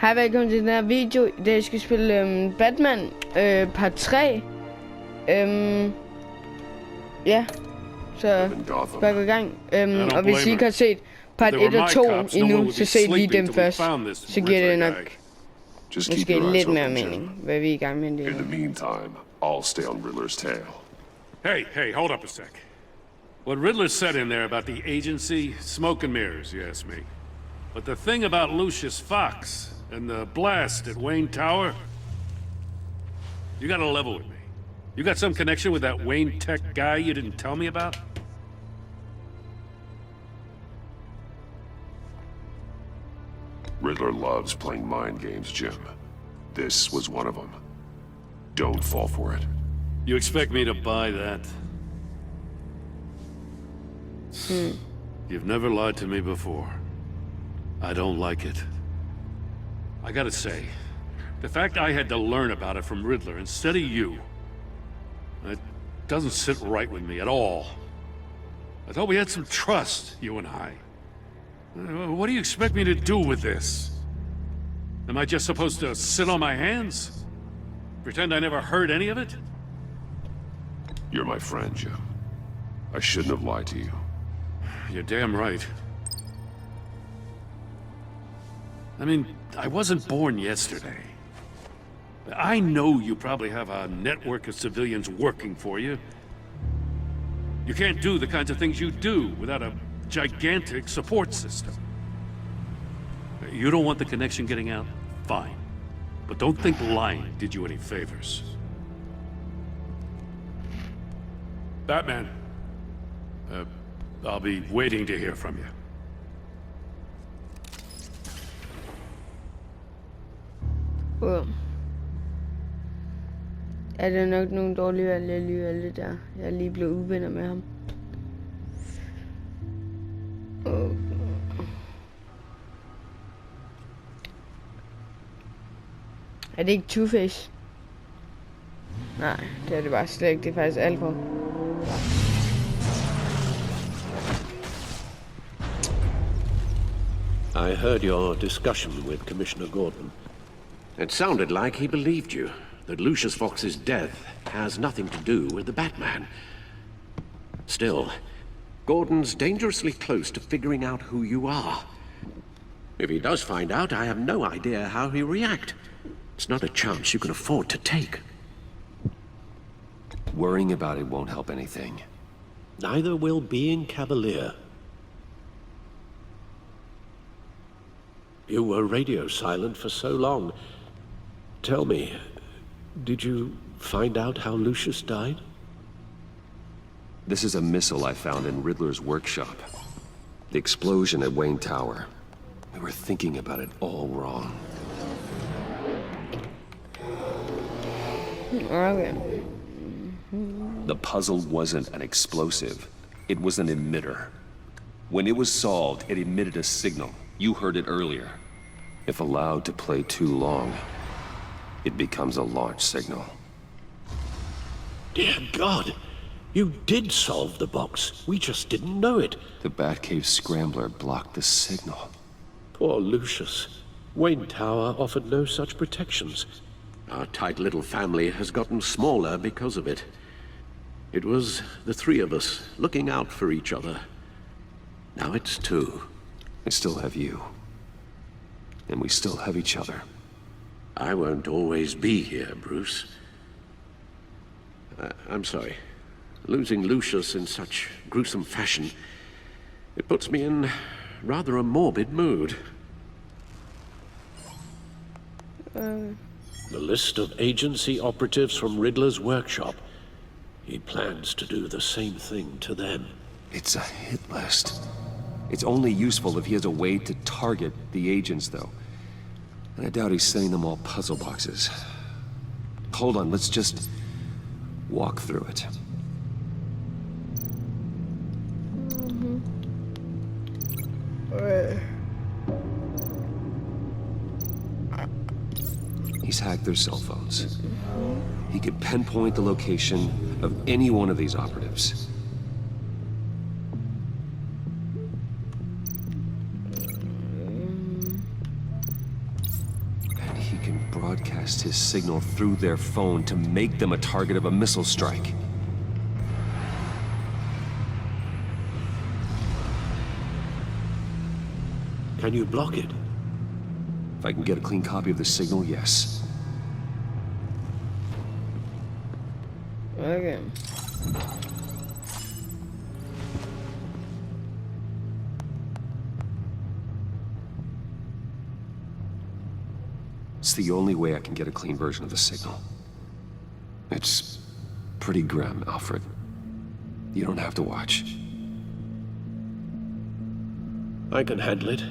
Hej, velkommen til den her video. I dag skal vi spille Batman part 3. Ja, så bare gå i gang. Og hvis I ikke har set part 1 og 2 endnu, så se lige dem først. Så giver det nok måske lidt mere mening, hvad vi er i gang med. In the meantime, I'll stay on Riddler's tail. Hey, hold up a sec. What Riddler said in there about the agency, smoke and mirrors, you ask me. But the thing about Lucius Fox and the blast at Wayne Tower, you gotta level with me. You got some connection with that Wayne Tech guy you didn't tell me about? Riddler loves playing mind games, Jim. This was one of them. Don't fall for it. You expect me to buy that? You've never lied to me before. I don't like it. I gotta say, the fact I had to learn about it from Riddler instead of you, it doesn't sit right with me at all. I thought we had some trust, you and I. What do you expect me to do with this? Am I just supposed to sit on my hands? Pretend I never heard any of it? You're my friend, Jim. I shouldn't have lied to you. You're damn right. I mean, I wasn't born yesterday. I know you probably have a network of civilians working for you. You can't do the kinds of things you do without a gigantic support system. You don't want the connection getting out? Fine. But don't think lying did you any favors. Batman. I'll be waiting to hear from you. Er det nok nogle dårlige valg alligevel, der? Jeg er lige blevet uvenner med ham. Er det ikke Two-Face? Nej, det er det bare slet ikke. Det er faktisk Alfred. I heard your discussion with Commissioner Gordon. It sounded like he believed you, that Lucius Fox's death has nothing to do with the Batman. Still, Gordon's dangerously close to figuring out who you are. If he does find out, I have no idea how he'll react. It's not a chance you can afford to take. Worrying about it won't help anything. Neither will being cavalier. You were radio silent for so long. Tell me, did you find out how Lucius died? This is a missile I found in Riddler's workshop. The explosion at Wayne Tower. We were thinking about it all wrong. Okay. The puzzle wasn't an explosive. It was an emitter. When it was solved, it emitted a signal. You heard it earlier. If allowed to play too long, it becomes a launch signal. Dear God, you did solve the box. We just didn't know it. The Batcave scrambler blocked the signal. Poor Lucius. Wayne Tower offered no such protections. Our tight little family has gotten smaller because of it. It was the three of us looking out for each other. Now it's two. I still have you. And we still have each other. I won't always be here, Bruce. I'm sorry. Losing Lucius in such gruesome fashion, it puts me in rather a morbid mood. The list of agency operatives from Riddler's workshop. He plans to do the same thing to them. It's a hit list. It's only useful if he has a way to target the agents, though. And I doubt he's sending them all puzzle boxes. Hold on, let's just walk through it. He's hacked their cell phones. He could pinpoint the location of any one of these operatives. broadcast his signal through their phone to make them a target of a missile strike. Can you block it? If I can get a clean copy of the signal, yes. Okay. It's the only way I can get a clean version of the signal. It's pretty grim, Alfred. You don't have to watch. I can handle it.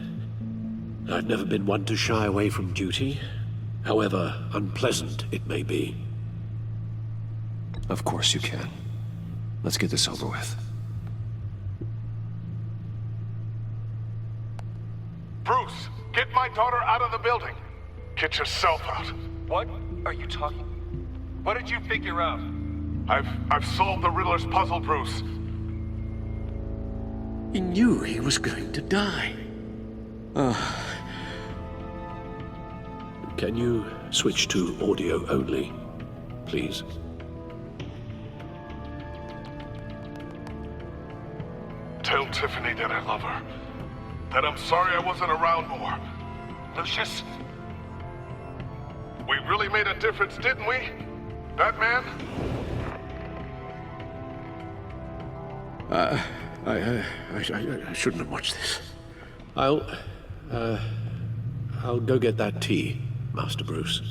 I've never been one to shy away from duty, however unpleasant it may be. Of course you can. Let's get this over with. Bruce, get my daughter out of the building. Get yourself out. What are you talking? What did you figure out? I've solved the Riddler's puzzle, Bruce. He knew he was going to die. Can you switch to audio only, please? Tell Tiffany that I love her. That I'm sorry I wasn't around more. Lucius, we really made a difference, didn't we? Batman? I shouldn't have watched this. I'll go get that tea, Master Bruce.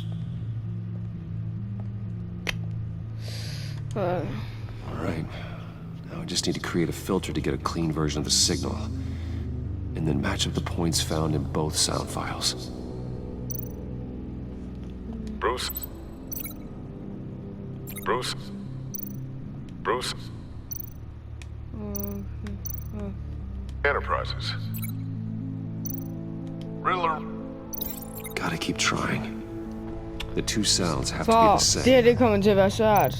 All right. Now I just need to create a filter to get a clean version of the signal, and then match up the points found in both sound files. Bruce? Bruce? Bruce? Enterprises. Riddler. Gotta keep trying. The two sounds have to be the Fuck, same. det her det kommer til at være svært.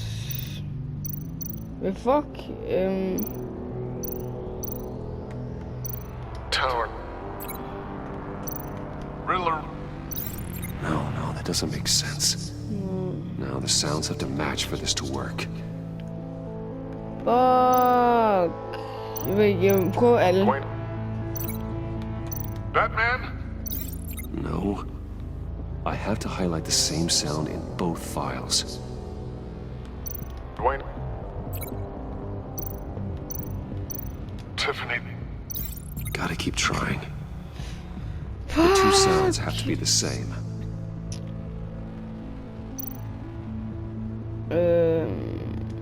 Fuck, Tower. Riddler. No, that doesn't make sense. Now the sounds have to match for this to work. fuck. Jeg vil prøve alle. Wayne. Batman? No. I have to highlight the same sound in both files. Dwayne. Tiffany. Gotta keep trying. The two sounds have to be the same.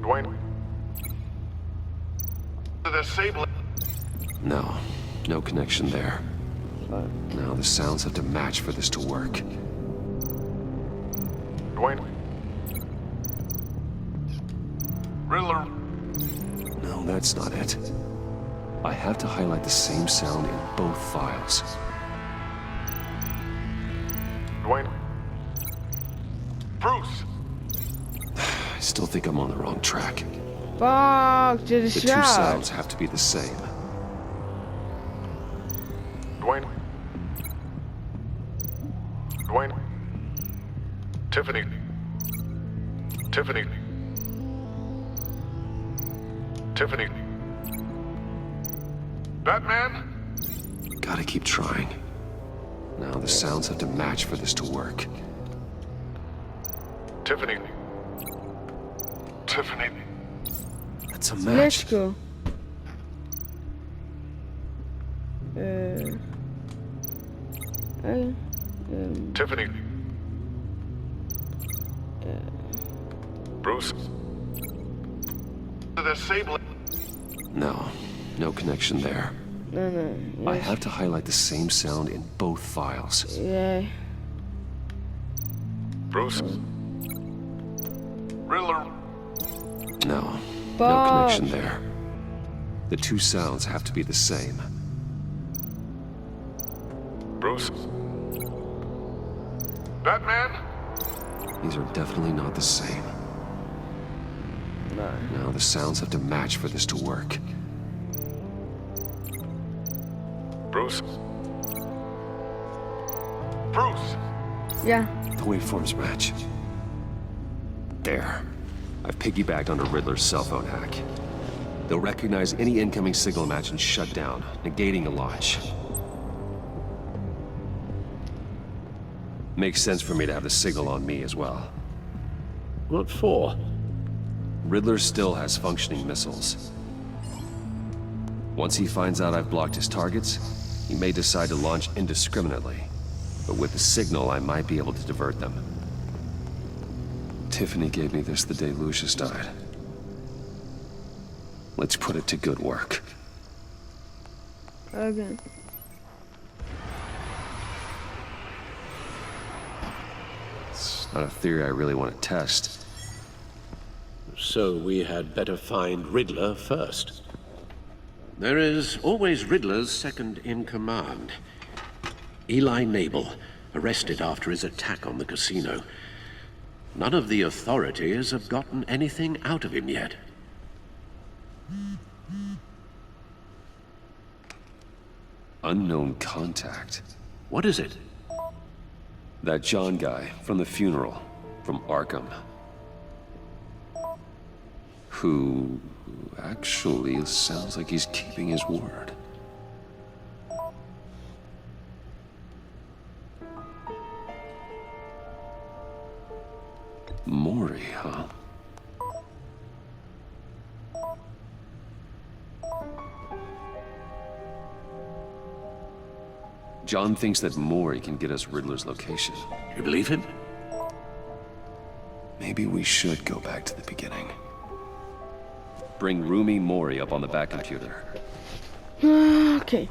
Dwayne. The disabling. No connection there. Now the sounds have to match for this to work. Dwayne. Riddler. No, that's not it. I have to highlight the same sound in both files. Dwayne. Bruce. I still think I'm on the wrong track. Fuck, det er The two svært. sounds have to be the same. Dwayne. Dwayne. Tiffany. Tiffany. Tiffany. Batman? Gotta keep trying. Now the sounds have to match for this to work. Tiffany. Tiffany. That's a Let's match. go. Tiffany. Bruce. The disabling. No connection there. No. I have to highlight the same sound in both files. Ja. Bruce. Riddler. No Fuck. connection there. The two sounds have to be the same. Bruce. Batman? These are definitely not the same. No. Now the sounds have to match for this to work. Bruce. Bruce. Ja. The waveforms match. There. I've piggybacked onto Riddler's cell phone hack. They'll recognize any incoming signal match and shut down, negating a launch. Makes sense for me to have the signal on me as well. What for? Riddler still has functioning missiles. Once he finds out I've blocked his targets, he may decide to launch indiscriminately. But with the signal, I might be able to divert them. Tiffany gave me this the day Lucius died. Let's put it to good work. Okay. It's not a theory I really want to test. So we had better find Riddler first. There is always Riddler's second in command. Eli Nabel, arrested after his attack on the casino. None of the authorities have gotten anything out of him yet. Unknown contact. What is it? That John guy from the funeral, from Arkham. Who actually sounds like he's keeping his word. Maury, huh? John thinks that Maury can get us Riddler's location. You believe him? Maybe we should go back to the beginning. Bring Roomy Maury up on the back computer. Okay.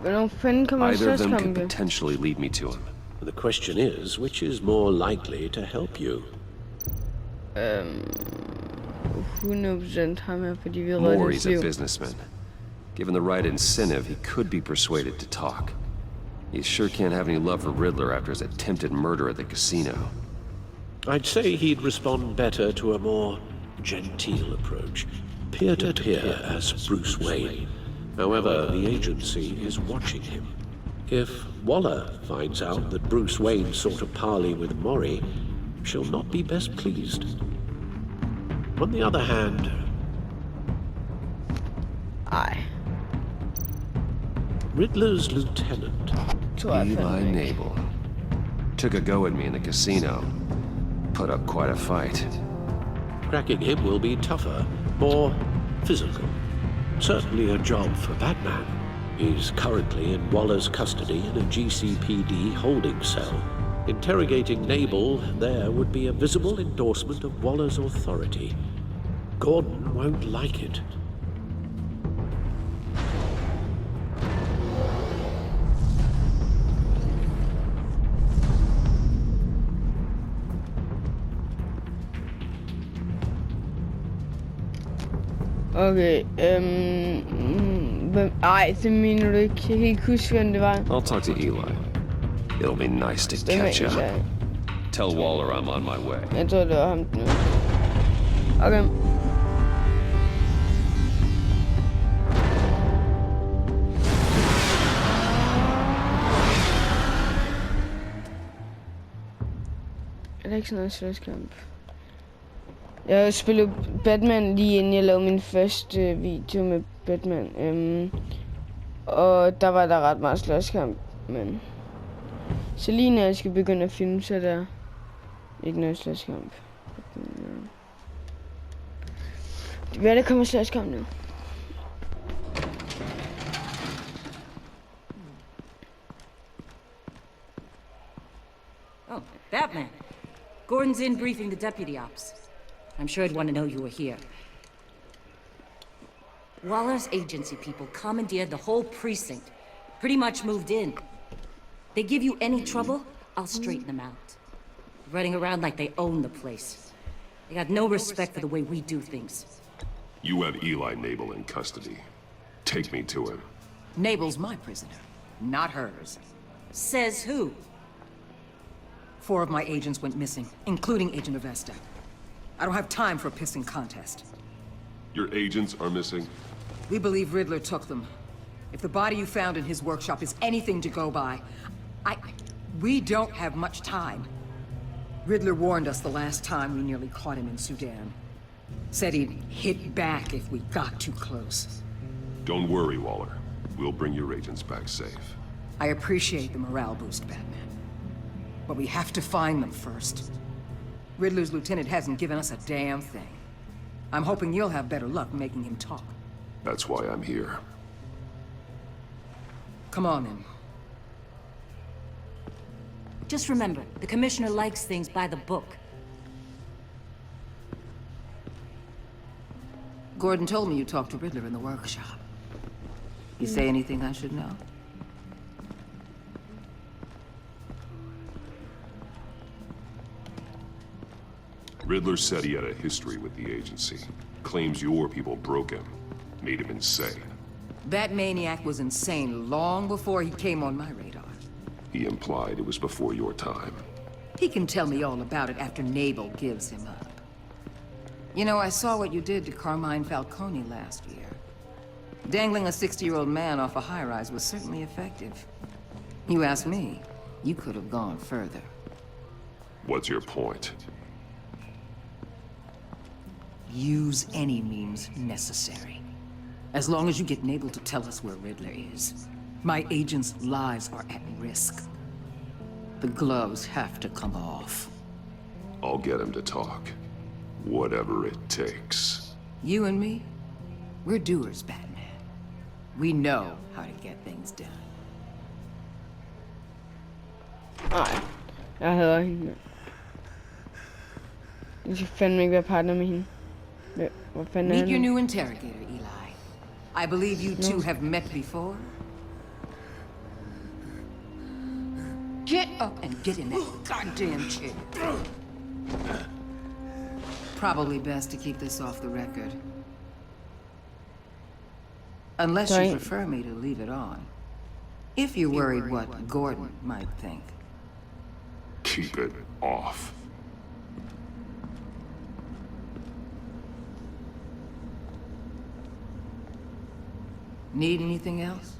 Hvornår fanden kommer Either of them could slåskampe? potentially lead me to him. The question is, which is more likely to help you? 100% ham her, fordi vi redder hans Maury's a liv. businessman. Given the right incentive, he could be persuaded to talk. He sure can't have any love for Riddler after his attempted murder at the casino. I'd say he'd respond better to a more genteel approach. Peer-to-peer as Bruce Wayne. However, the agency is watching him. If Waller finds out that Bruce Wayne sought a parley with Maury, she'll not be best pleased. On the other hand, Riddler's lieutenant, Tror jeg Eli fandme ikke. Nabel. Took a go at me in the casino. Put up quite a fight. cracking him will be tougher, more physical. Certainly a job for Batman. He's currently in Waller's custody in a GCPD holding cell. Interrogating Nabel there would be a visible endorsement of Waller's authority. Gordon won't like it. Okay, ej, det mener du ikke. Jeg kan ikke huske, hvem det var. I'll talk to Eli. It'll be nice to Det catch mener up. jeg. Tell Waller I'm on my way. Jeg tror, det var ham. Okay. Er der ikke sådan noget slåskamp? Jeg spillede Batman lige inden jeg lavede min første video med Batman. Og der var der ret meget slåskamp, men... Så lige når jeg skal begynde at filme, så er der ikke noget slåskamp. Det vil der kommer slåskamp nu. Oh, Batman. Gordon's in briefing the deputy ops. I'm sure I'd want to know you were here. Waller's agency people commandeered the whole precinct. Pretty much moved in. They give you any trouble, I'll straighten them out. Running around like they own the place. They got no respect for the way we do things. You have Eli Nabel in custody. Take me to him. Nabel's my prisoner, not hers. Says who? 4 of my agents went missing, including Agent Avesta. I don't have time for a pissing contest. Your agents are missing? We believe Riddler took them. If the body you found in his workshop is anything to go by, We don't have much time. Riddler warned us the last time we nearly caught him in Sudan. Said he'd hit back if we got too close. Don't worry, Waller. We'll bring your agents back safe. I appreciate the morale boost, Batman. But we have to find them first. Riddler's lieutenant hasn't given us a damn thing. I'm hoping you'll have better luck making him talk. That's why I'm here. Come on, then. Just remember, the Commissioner likes things by the book. Gordon told me you talked to Riddler in the workshop. You say anything I should know? Riddler said he had a history with the agency. Claims your people broke him. Made him insane. That maniac was insane long before he came on my radar. He implied it was before your time. He can tell me all about it after Nabel gives him up. You know, I saw what you did to Carmine Falcone last year. Dangling a 60-year-old man off a high-rise was certainly effective. You ask me, you could have gone further. What's your point? Use any means necessary. As long as you get Nabel to tell us where Riddler is. My agents' lives are at risk. The gloves have to come off. I'll get him to talk. Whatever it takes. You and me, we're doers, Batman. We know how to get things done. Nej, jeg hader hende. Jeg skal fandme ikke være partner med hende. Hvor fanden er Meet your det? new interrogator, Eli. I believe you two have met before. Get up and get in that goddamn chair. Probably best to keep this off the record. Unless you prefer me to leave it on. If you're worried what Gordon might think. Keep it off. Need anything else?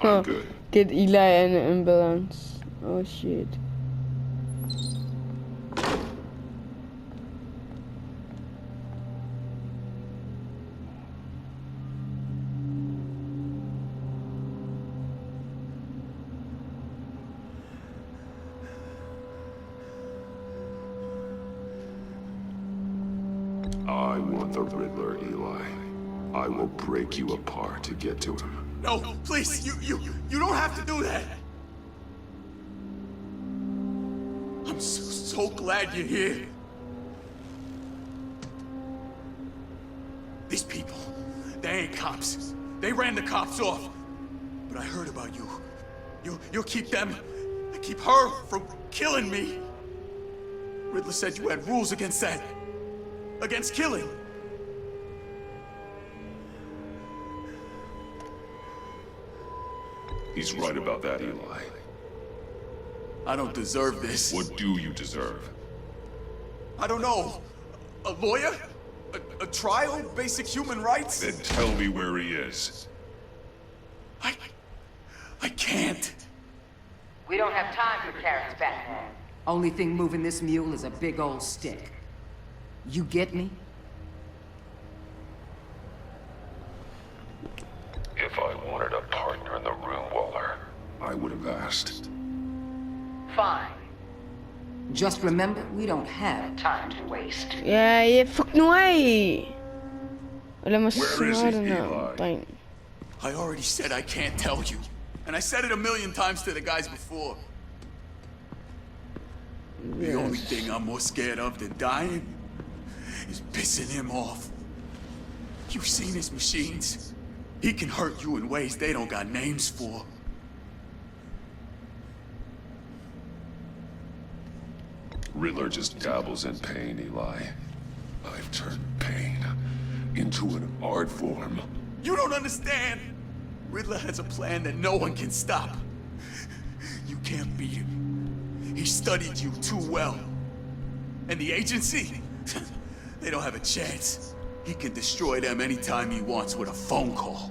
I'm good. Get Eli an ambulance. Oh shit. I want the Riddler, Eli. I will break you apart to get to him. No, please, you don't have to do that. I'm so glad you're here. These people, they ain't cops. They ran the cops off. But I heard about you. You'll keep them, keep her from killing me. Riddler said you had rules against that. Against killing. He's right about that, Eli. I don't deserve this. What do you deserve? I don't know. A lawyer? A trial? Basic human rights? Then tell me where he is. I can't. We don't have time for carrots, Batman. Only thing moving this mule is a big old stick. You get me? If I wanted a partner in the room, Waller, I would have asked. Fine. Just remember, we don't have time to waste. Ja, fuck nu af! Og lad mig Where is svare it, den her Eli? dreng. I already said I can't tell you. And I said it a million times to the guys before. The only thing I'm more scared of than dying is pissing him off. You've seen his machines. He can hurt you in ways they don't got names for. Riddler just dabbles in pain, Eli. I've turned pain into an art form. You don't understand. Riddler has a plan that no one can stop. You can't beat him. He studied you too well. And the agency? They don't have a chance. He can destroy them anytime he wants with a phone call.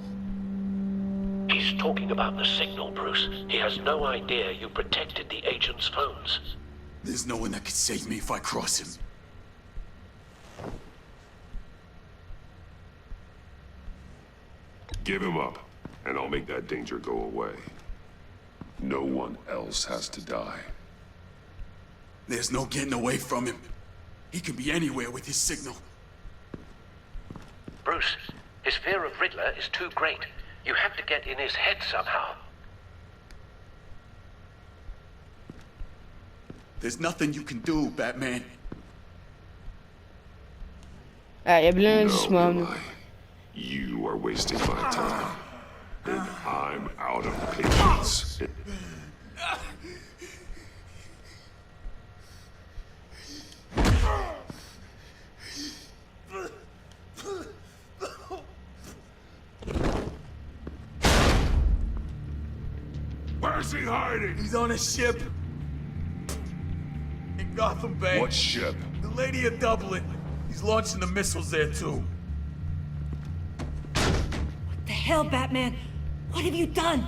talking about the signal, Bruce. He has no idea you protected the agent's phones. There's no one that can save me if I cross him. Give him up, and I'll make that danger go away. No one else has to die. There's no getting away from him. He can be anywhere with his signal. Bruce, his fear of Riddler is too great. You have to get in his head somehow. There's nothing you can do, Batman. Jeg bliver nødt til at smøre Eli, you are wasting my time. And I'm out of patience. Where's he hiding? He's on a ship. In Gotham Bay. What ship? The Lady of Dublin. He's launching the missiles there, too. What the hell, Batman? What have you done?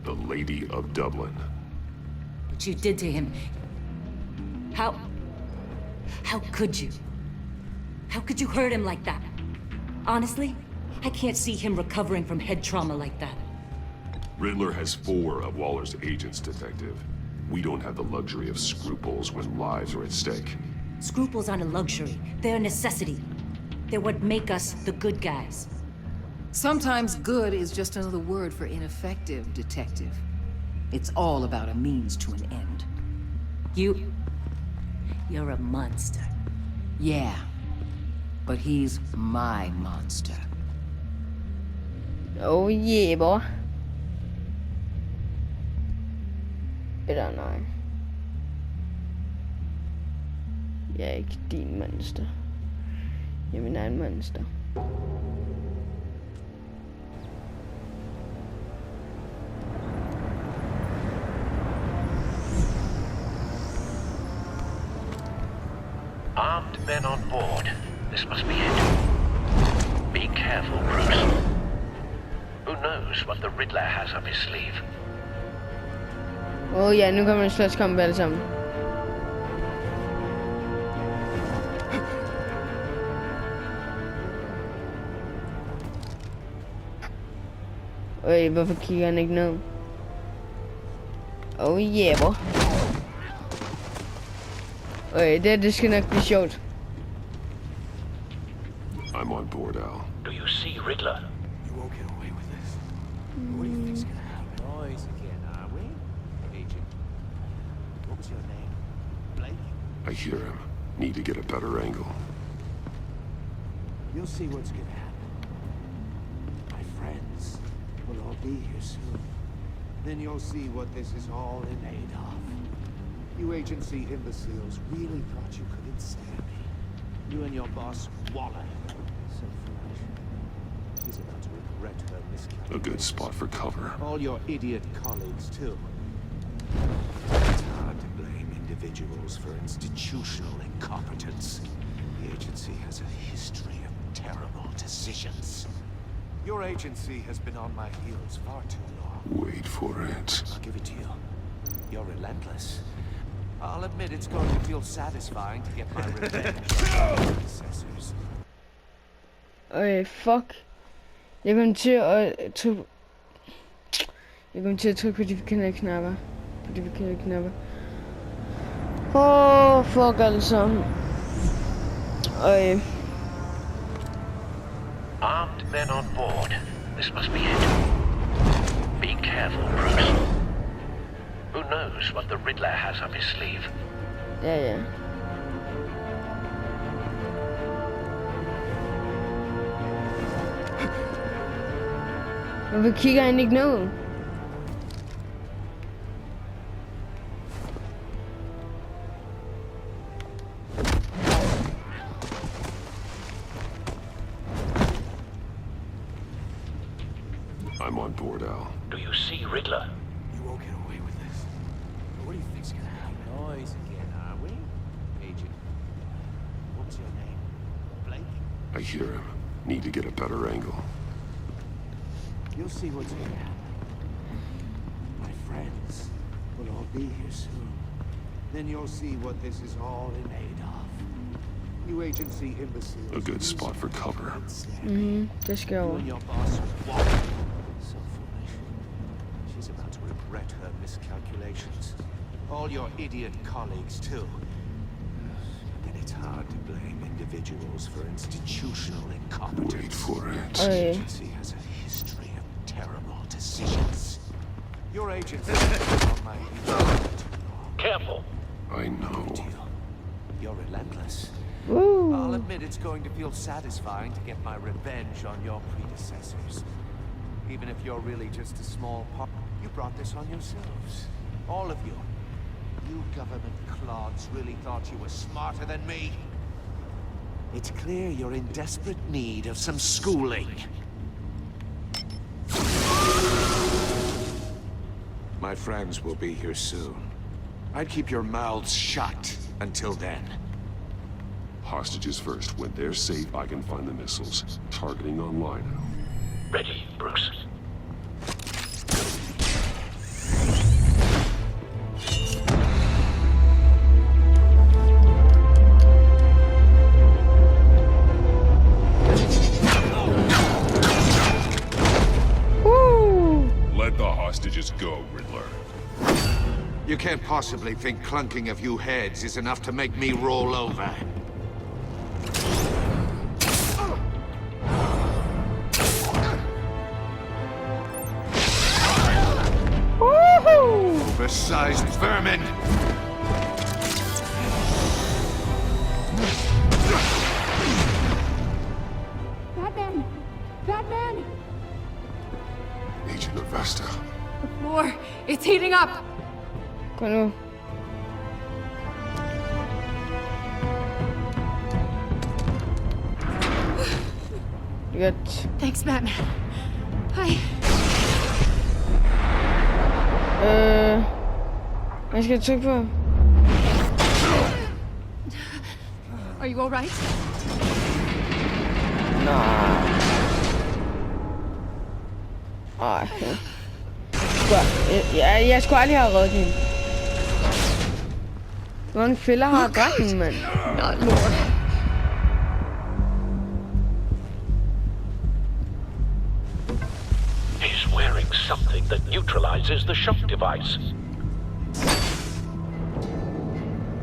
The Lady of Dublin. What you did to him. How could you? How could you hurt him like that? Honestly, I can't see him recovering from head trauma like that. Riddler has 4 of Waller's agents, Detective. We don't have the luxury of scruples when lives are at stake. Scruples aren't a luxury. They're a necessity. They're what make us the good guys. Sometimes good is just another word for ineffective, Detective. It's all about a means to an end. You're a monster. Yeah, but he's my monster. Oh yeah, boy. Eller nej. Jeg er ikke din monster. Jeg er min egen monster. Armed men on board. This must be it. Be careful, Bruce. Who knows what the Riddler has up his sleeve? Åh ja, nu kommer en slåskamp alle sammen. Øj, hvorfor kigger han ikke ned? Oh yeah, bro. Øj, det skal nok blive sjovt. I'm on board, Al. Do you see Riddler? You won't get away with this. What do you think's gonna happen? Noise again, are we? Agent. What was your name? Blake? I hear him. Need to get a better angle. You'll see what's gonna happen. My friends will all be here soon. Then you'll see what this is all in aid of. You agency imbeciles really thought you could ensnare me. You and your boss, Waller. So foolish. He's about to regret her miscalculation. A good spot for cover. All your idiot colleagues, too. It's hard to blame individuals for institutional incompetence. The agency has a history of terrible decisions. Your agency has been on my heels far too long. Wait for it. I'll give it to you. You're relentless. I'll admit it's going to feel satisfying to get my revenge. Predecessors. Øj, fuck. Jeg kommer til at trykke... Jeg kommer til at trykke på de forkerte knapper. På de forkerte knapper. Åh, fuck altså. Øj. Armed men on board. This must be it. Be careful, Bruce. Who knows what the Riddler has up his sleeve? Ja, ja. Hvorfor kigger han ikke ned? I'm on board, Al. Do you see Riddler? You won't get away with this. What do you think's gonna happen? Noise again, are we? Agent. What was your name? Blake? I hear him. Need to get a better angle. You'll see what's gonna happen. My friends will all be here soon. Then you'll see what this is all in aid of. You agency imbeciles. A good spot for cover. Just You go. and your boss will walk. So foolish. She's about to regret her miscalculations. All your idiot colleagues, too. And it's hard to blame individuals for institutional incompetence. Wait for it. Oh, yeah. Agency has a history of terrible decisions. Your agency is on my heels. Careful. I know. You're relentless. Woo. I'll admit it's going to feel satisfying to get my revenge on your predecessors. Even if you're really just a small part, you brought this on yourselves. All of you. You government clods really thought you were smarter than me. It's clear you're in desperate need of some schooling. My friends will be here soon. I'd keep your mouths shut until then. Hostages first. When they're safe, I can find the missiles. Targeting online. Ready, Bruce. Let the hostages go, Riddler. You can't possibly think clunking a few heads is enough to make me roll over. Oversized vermin! Batman! Batman! Agent Avesta. The floor, it's heating up! Gå nu. Godt. Thanks, Batman. Hi. Hvad skal jeg trykke på? Are you all right? Ej. Jeg skulle aldrig have reddet hende. Hvor mange fælder har jeg dræbt hende, mand? Not more. He's wearing something that neutralizes the shock device.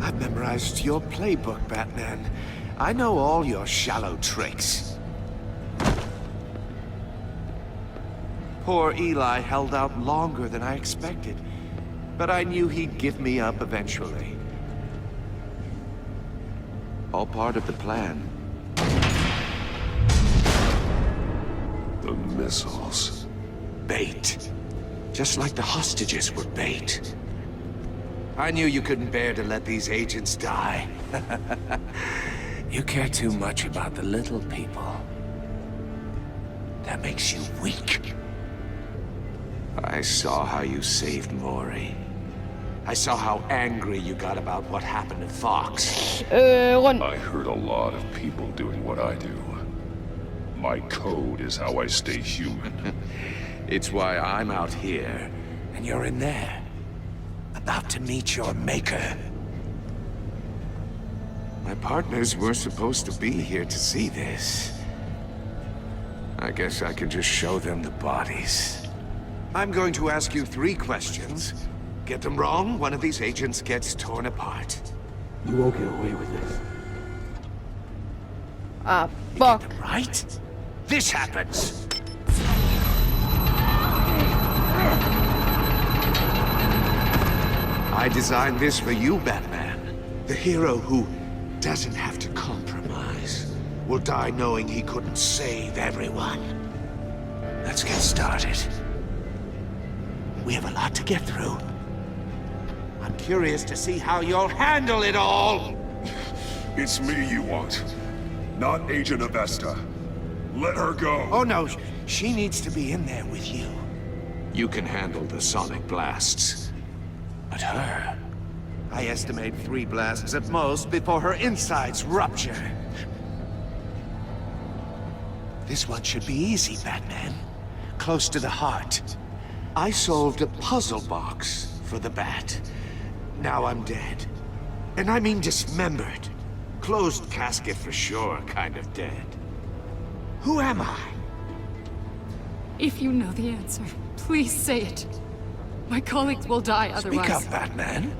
I've memorized your playbook, Batman. I know all your shallow tricks. Poor Eli held out longer than I expected, but I knew he'd give me up eventually. All part of the plan. The missiles. Bait. Just like the hostages were bait. I knew you couldn't bear to let these agents die. You care too much about the little people. That makes you weak. I saw how you saved Maury. I saw how angry you got about what happened to Fox. Rundt. I heard a lot of people doing what I do. My code is how I stay human. It's why I'm out here, and you're in there. About to meet your maker. My partners were supposed to be here to see this. I guess I can just show them the bodies. I'm going to ask you 3 questions. Get them wrong, one of these agents gets torn apart. You won't get away with this. Ah, fuck. Get them right? This happens. I designed this for you, Batman. The hero who doesn't have to compromise will die knowing he couldn't save everyone. Let's get started. We have a lot to get through. I'm curious to see how you'll handle it all. It's me you want, not Agent Avesta. Let her go. Oh no, she needs to be in there with you. You can handle the sonic blasts. But her, I estimate 3 blasts at most before her insides rupture. This one should be easy, Batman. Close to the heart. I solved a puzzle box for the Bat. Now I'm dead. And I mean dismembered. Closed casket for sure, kind of dead. Who am I? If you know the answer, please say it. My colleagues will die otherwise. Speak up, Batman.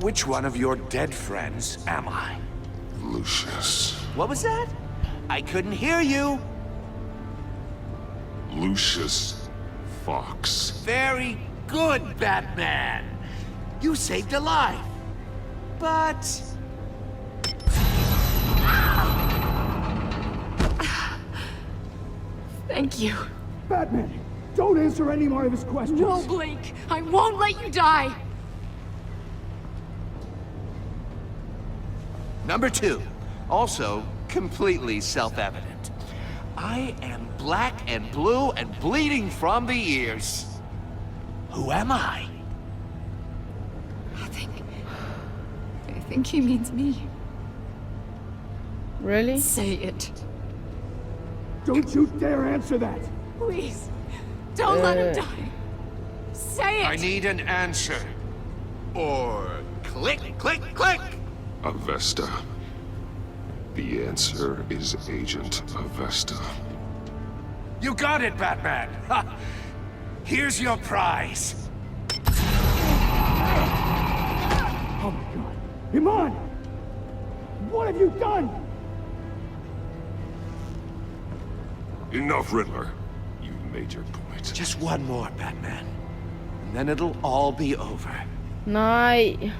Which one of your dead friends am I? Lucius. What was that? I couldn't hear you. Lucius Fox. Very good, Batman. You saved a life. But... Thank you. Batman, don't answer any more of his questions. No, Blake. I won't let you die. Number 2. Also, completely self-evident. I am black and blue and bleeding from the ears. Who am I? I think he means me. Really? Say it. Don't you dare answer that! Please. Don't let him die. Say it! I need an answer. Or click, click, click! Avesta. The answer is Agent Avesta. You got it, Batman! Ha. Here's your prize. Oh my god. Iman! What have you done? Enough, Riddler. You've made your point. Just one more, Batman. And then it'll all be over. Nej.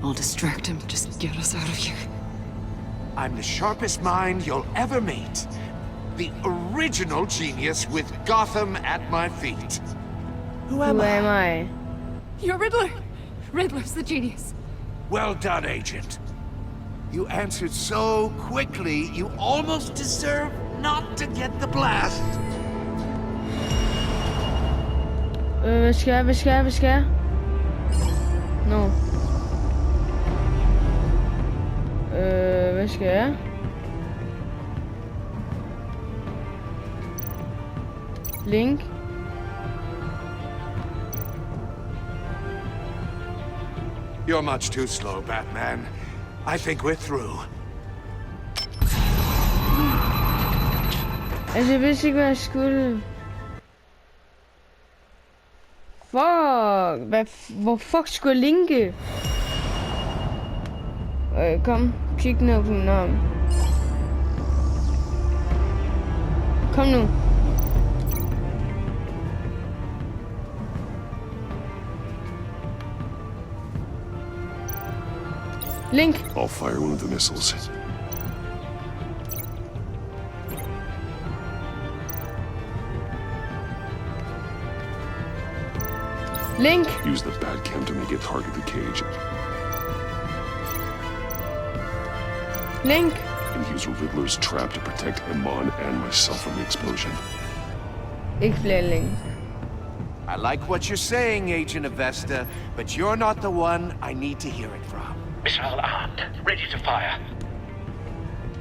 I'll distract him. Just get us out of here. I'm the sharpest mind you'll ever meet. The original genius with Gotham at my feet. Who am I? You're Riddler. Riddler's the genius. Well done, Agent. You answered so quickly, you almost deserve not to get the blast. Hvad skal jeg? No. Hvad skal jeg? Link. You're much too slow, Batman. I think we're through. Altså, jeg vidste ikke, hvad jeg skulle. Fuck! Hvor fuck skulle jeg linke? Kom, kig ned på min arm. Kom nu. Link. I'll fire one of the missiles. Link. Use the Batcam to make it target the cage. Link. And use Riddler's trap to protect Iman and myself from the explosion. Ikke flere Link. I like what you're saying, Agent Avesta, but you're not the one I need to hear it from. Missile armed, ready to fire.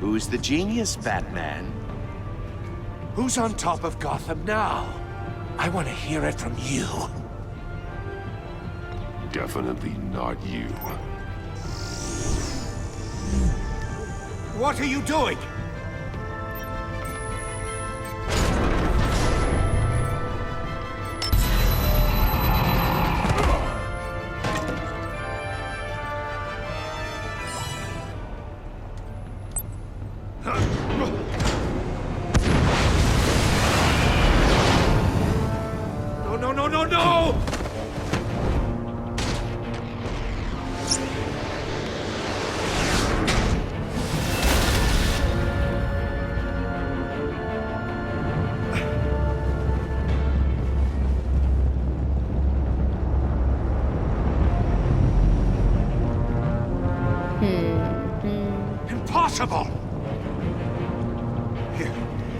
Who's the genius, Batman? Who's on top of Gotham now? I want to hear it from you. Definitely not you. What are you doing? No! Impossible!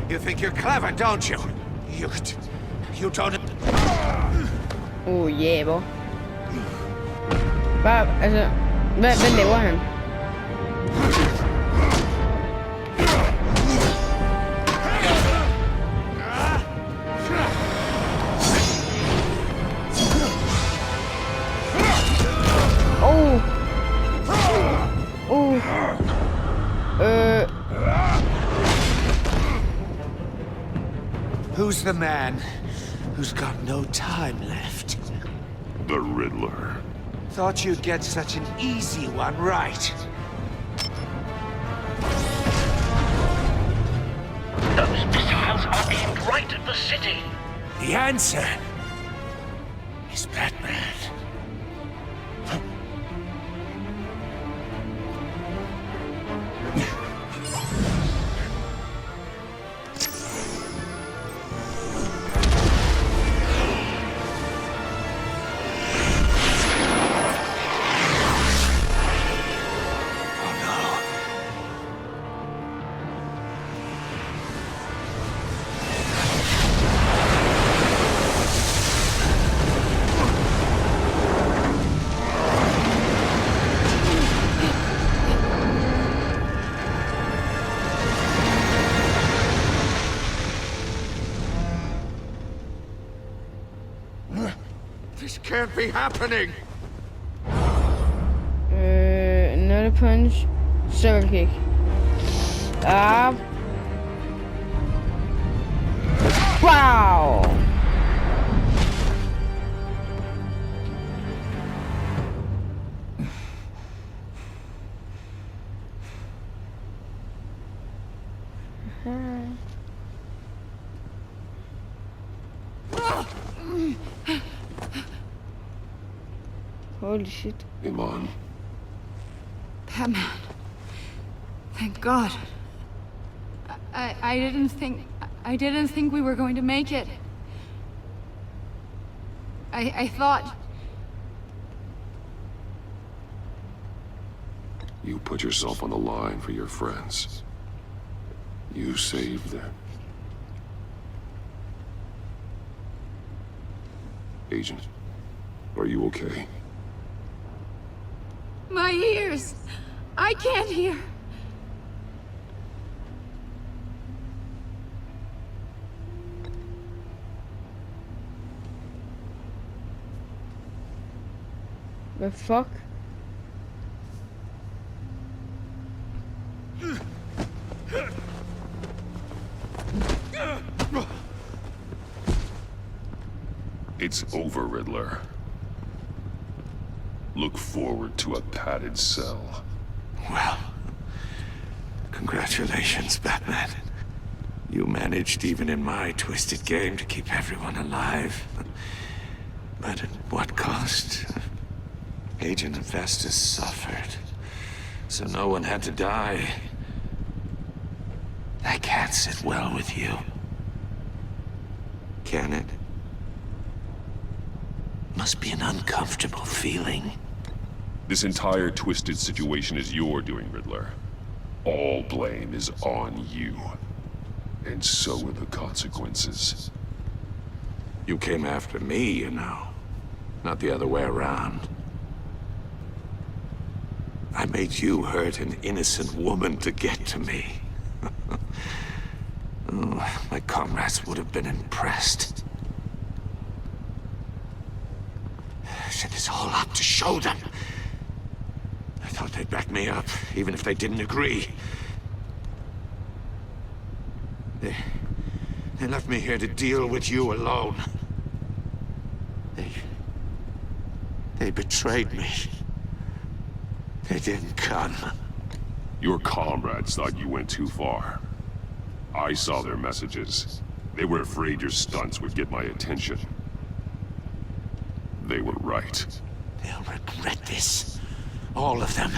You think you're clever, don't you? You don't... Oh yeah, hvor? Hvad laver han? Who's the man who's got no time left? The Riddler. Thought you'd get such an easy one right. Those missiles are aimed right at the city. The answer is Batman. This can't be happening! Another punch. Circle kick. Wow! Holy shit. Iman. Batman. Thank God. I didn't think we were going to make it. I thought... You put yourself on the line for your friends. You saved them. Agent, are you okay? My ears! I can't hear! The fuck? It's over, Riddler. Look forward to a padded cell. Well, congratulations, Batman. You managed, even in my twisted game, to keep everyone alive. But at what cost? Agent Festus suffered, so no one had to die. That can't sit well with you. Can it? Must be an uncomfortable feeling. This entire twisted situation is your doing, Riddler. All blame is on you. And so are the consequences. You came after me, you know. Not the other way around. I made you hurt an innocent woman to get to me. Oh, my comrades would have been impressed. Set this all up to show them. I thought they'd back me up, even if they didn't agree. They left me here to deal with you alone. They betrayed me. They didn't come. Your comrades thought you went too far. I saw their messages. They were afraid your stunts would get my attention. They were right. They'll regret this. All of them.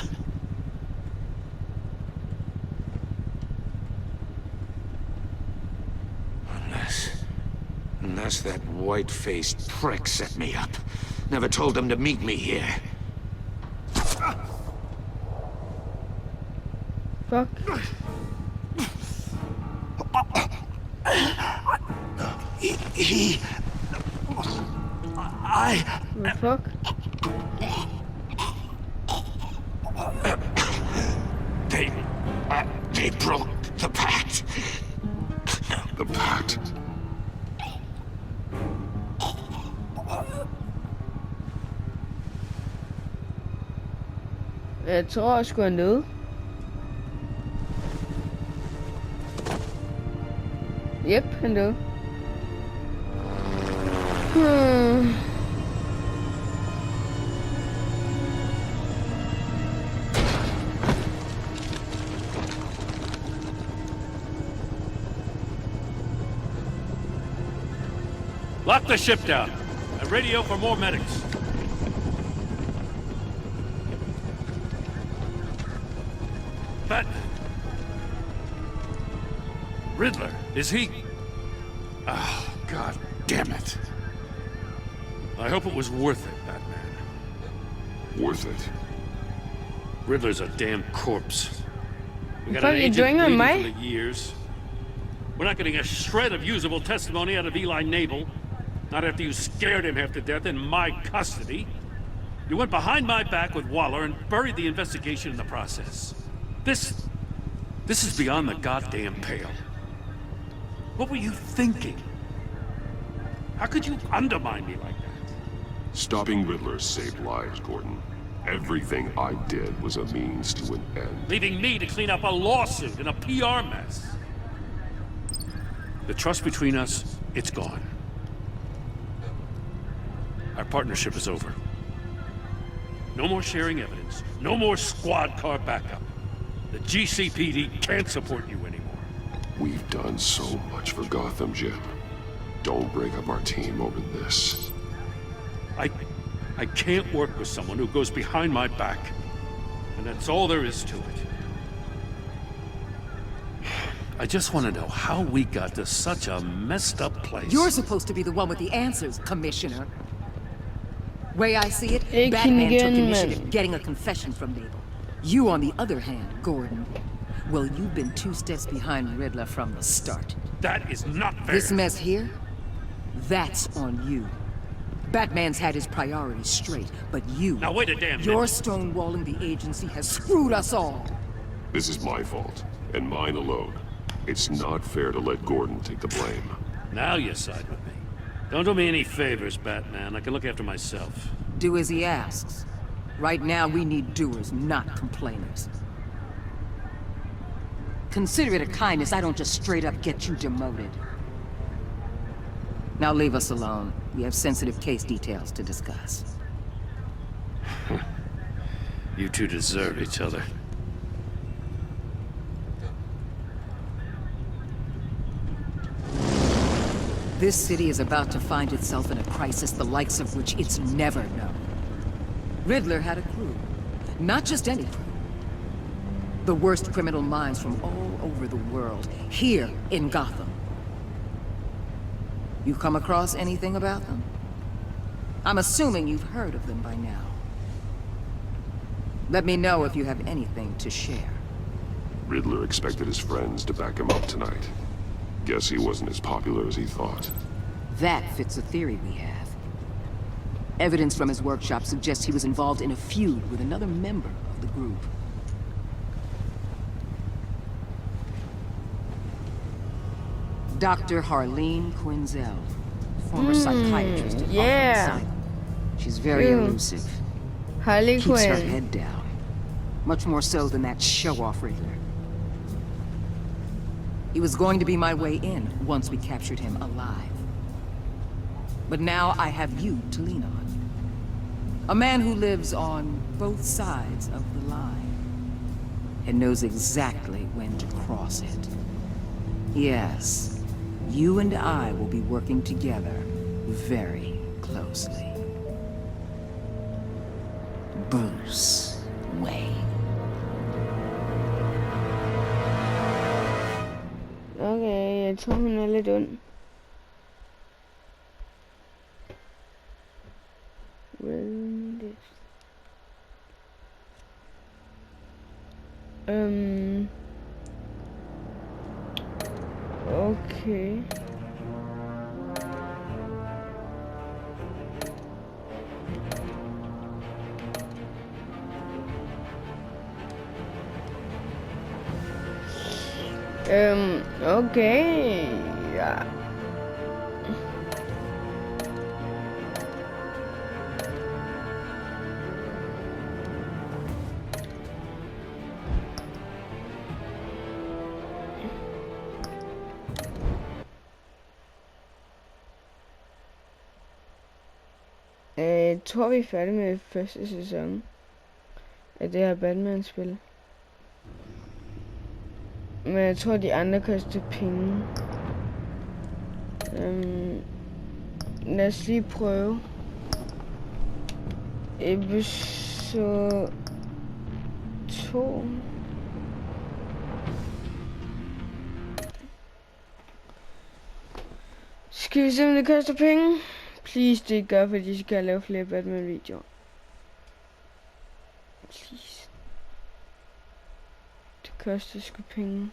Unless that white-faced prick set me up. Never told them to meet me here. Fuck. The fuck? They broke the pact. The pact? Jeg tror jeg skulle ned. Yep, han døde. Lock the ship down. And radio for more medics. But... Riddler, is he... Oh, God damn it. I hope it was worth it, Batman. Worth it? Riddler's a damn corpse. We got What an are you agent doing on bleeding my- for the years. We're not getting a shred of usable testimony out of Eli Nabel. Not after you scared him half to death in my custody. You went behind my back with Waller and buried the investigation in the process. This is beyond the goddamn pale. What were you thinking? How could you undermine me like that? Stopping Riddler saved lives, Gordon. Everything I did was a means to an end. Leaving me to clean up a lawsuit and a PR mess. The trust between us, it's gone. Our partnership is over. No more sharing evidence. No more squad car backup. The GCPD can't support you anymore. We've done so much for Gotham, Jim. Don't break up our team over this. I can't work with someone who goes behind my back. And that's all there is to it. I just want to know how we got to such a messed up place. You're supposed to be the one with the answers, Commissioner. Way I see it, Ik Batman ging took in, initiative, man. getting a confession from Nabel. You, on the other hand, Gordon, well, you've been 2 steps behind Riddler from the start. That is not fair. This mess here, that's on you. Batman's had his priorities straight, but you... Now wait a damn minute. Your stonewalling the agency has screwed us all. This is my fault, and mine alone. It's not fair to let Gordon take the blame. Now you side with me. Don't do me any favors, Batman. I can look after myself. Do as he asks. Right now, we need doers, not complainers. Consider it a kindness I don't just straight up get you demoted. Now leave us alone. We have sensitive case details to discuss. You two deserve each other. This city is about to find itself in a crisis the likes of which it's never known. Riddler had a crew. Not just any crew. The worst criminal minds from all over the world, here in Gotham. You come across anything about them? I'm assuming you've heard of them by now. Let me know if you have anything to share. Riddler expected his friends to back him up tonight. Guess he wasn't as popular as he thought. That fits a theory we have. Evidence from his workshop suggests he was involved in a feud with another member of the group. Dr. Harleen Quinzel, former psychiatrist at yeah. Arkham Asylum. She's very elusive. Harley Keeps her Quinn. head down. Much more so than that show-off Riddler. He was going to be my way in once we captured him alive. But now I have you to lean on. A man who lives on both sides of the line. And knows exactly when to cross it. Yes, you and I will be working together very closely. Bruce Wayne. Okay, jeg tror hun er lidt ond. Okay. Okay. Ja. tror, vi er færdige med første sæson af det her Batman-spil. Men jeg tror, de andre koster penge. Lad os lige prøve. Episode 2. Skal vi se, om det koster penge? Please, det ikke gør, fordi de skal lave flere Batman-videoer. Please. Det koster sgu penge.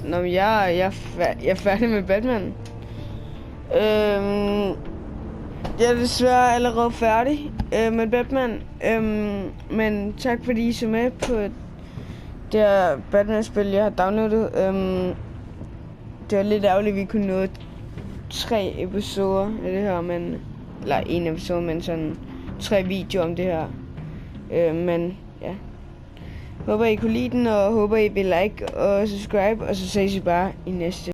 Nå, men jeg er færdig med Batman. Jeg er desværre allerede færdig med Batman. Men tak fordi I så med på det her Batman-spil, jeg har downloadet. Det var lidt ærgerligt, at vi kunne nå 3 episoder af det her, men... Eller 1 episode, men sådan 3 videoer om det her. Men ja. Håber I kunne lide den, og håber I vil like og subscribe, og så ses vi bare i næste.